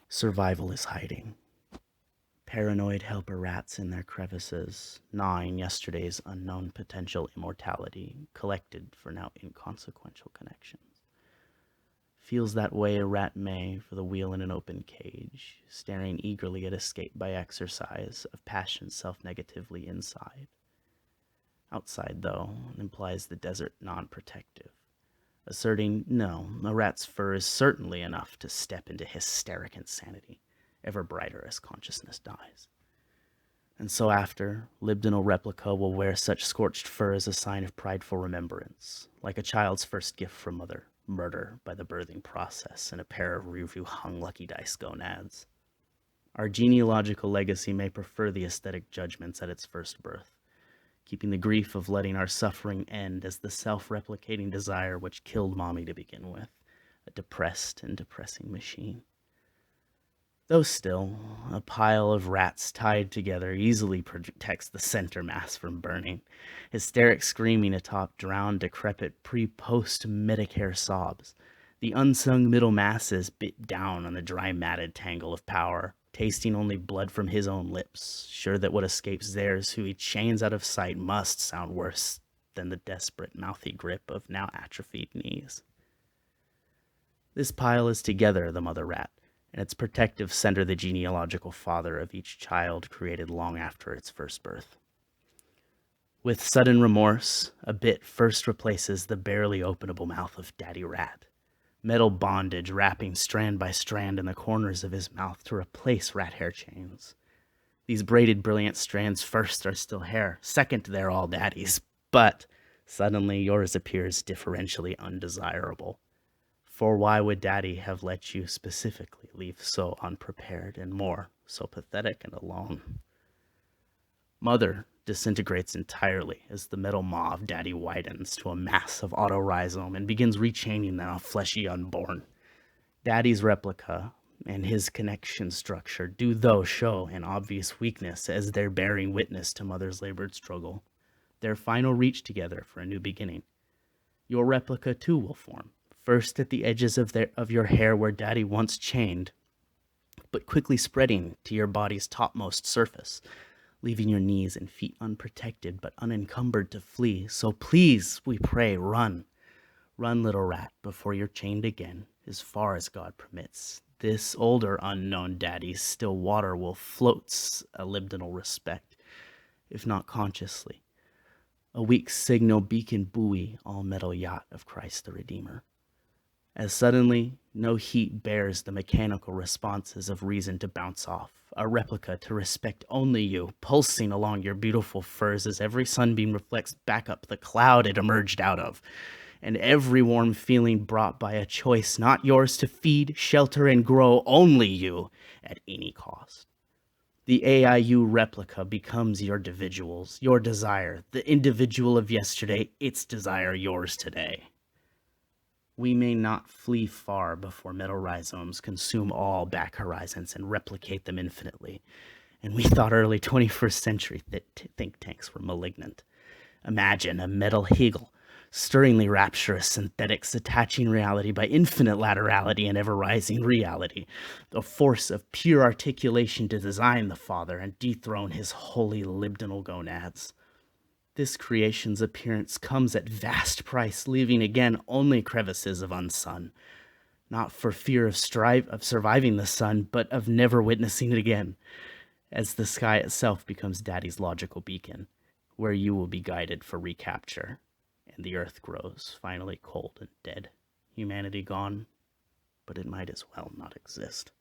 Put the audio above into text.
Survival is hiding. Paranoid helper rats in their crevices, gnawing yesterday's unknown potential immortality, collected for now inconsequential connections. Feels that way a rat may for the wheel in an open cage, staring eagerly at escape by exercise of passion self-negatively inside. Outside, though, implies the desert non-protective, asserting, no, a rat's fur is certainly enough to step into hysteric insanity, ever brighter as consciousness dies. And so after, libdinal replica will wear such scorched fur as a sign of prideful remembrance, like a child's first gift from mother, murder by the birthing process in a pair of rearview hung lucky dice gonads. Our genealogical legacy may prefer the aesthetic judgments at its first birth, keeping the grief of letting our suffering end as the self-replicating desire which killed mommy to begin with, a depressed and depressing machine. Though still, a pile of rats tied together easily protects the center mass from burning, hysteric screaming atop drowned, decrepit pre-post-Medicare sobs. The unsung middle masses bit down on the dry matted tangle of power, tasting only blood from his own lips, sure that what escapes theirs who he chains out of sight must sound worse than the desperate mouthy grip of now atrophied knees. This pile is together the mother rat, and its protective center the genealogical father of each child created long after its first birth. With sudden remorse, a bit first replaces the barely openable mouth of Daddy Rat, metal bondage wrapping strand by strand in the corners of his mouth to replace rat hair chains. These braided brilliant strands first are still hair, second they're all Daddy's, but suddenly yours appears differentially undesirable. For why would Daddy have let you specifically leave so unprepared and more, so pathetic and alone? Mother disintegrates entirely as the metal maw of Daddy widens to a mass of autorhizome and begins rechaining the fleshy unborn. Daddy's replica and his connection structure do though show an obvious weakness as they're bearing witness to Mother's labored struggle, their final reach together for a new beginning. Your replica too will form, first at the edges of your hair where Daddy once chained, but quickly spreading to your body's topmost surface, leaving your knees and feet unprotected but unencumbered to flee. So please, we pray, run. Run, little rat, before you're chained again, as far as God permits. This older unknown Daddy's still water will floats a libdinal respect, if not consciously. A weak signal beacon buoy all metal yacht of Christ the Redeemer. As suddenly, no heat bears the mechanical responses of reason to bounce off, a replica to respect only you, pulsing along your beautiful furs as every sunbeam reflects back up the cloud it emerged out of, and every warm feeling brought by a choice not yours to feed, shelter, and grow, only you, at any cost. The AIU replica becomes your individuals, your desire, the individual of yesterday, its desire, yours today. We may not flee far before metal rhizomes consume all back horizons and replicate them infinitely. And we thought early 21st century think tanks were malignant. Imagine a metal Hegel, stirringly rapturous synthetics attaching reality by infinite laterality and ever-rising reality, the force of pure articulation to design the Father and dethrone his holy libdinal gonads. This creation's appearance comes at vast price, leaving again only crevices of unsun, not for fear of surviving the sun, but of never witnessing it again, as the sky itself becomes Daddy's logical beacon, where you will be guided for recapture, and the earth grows finally cold and dead. Humanity gone, but it might as well not exist.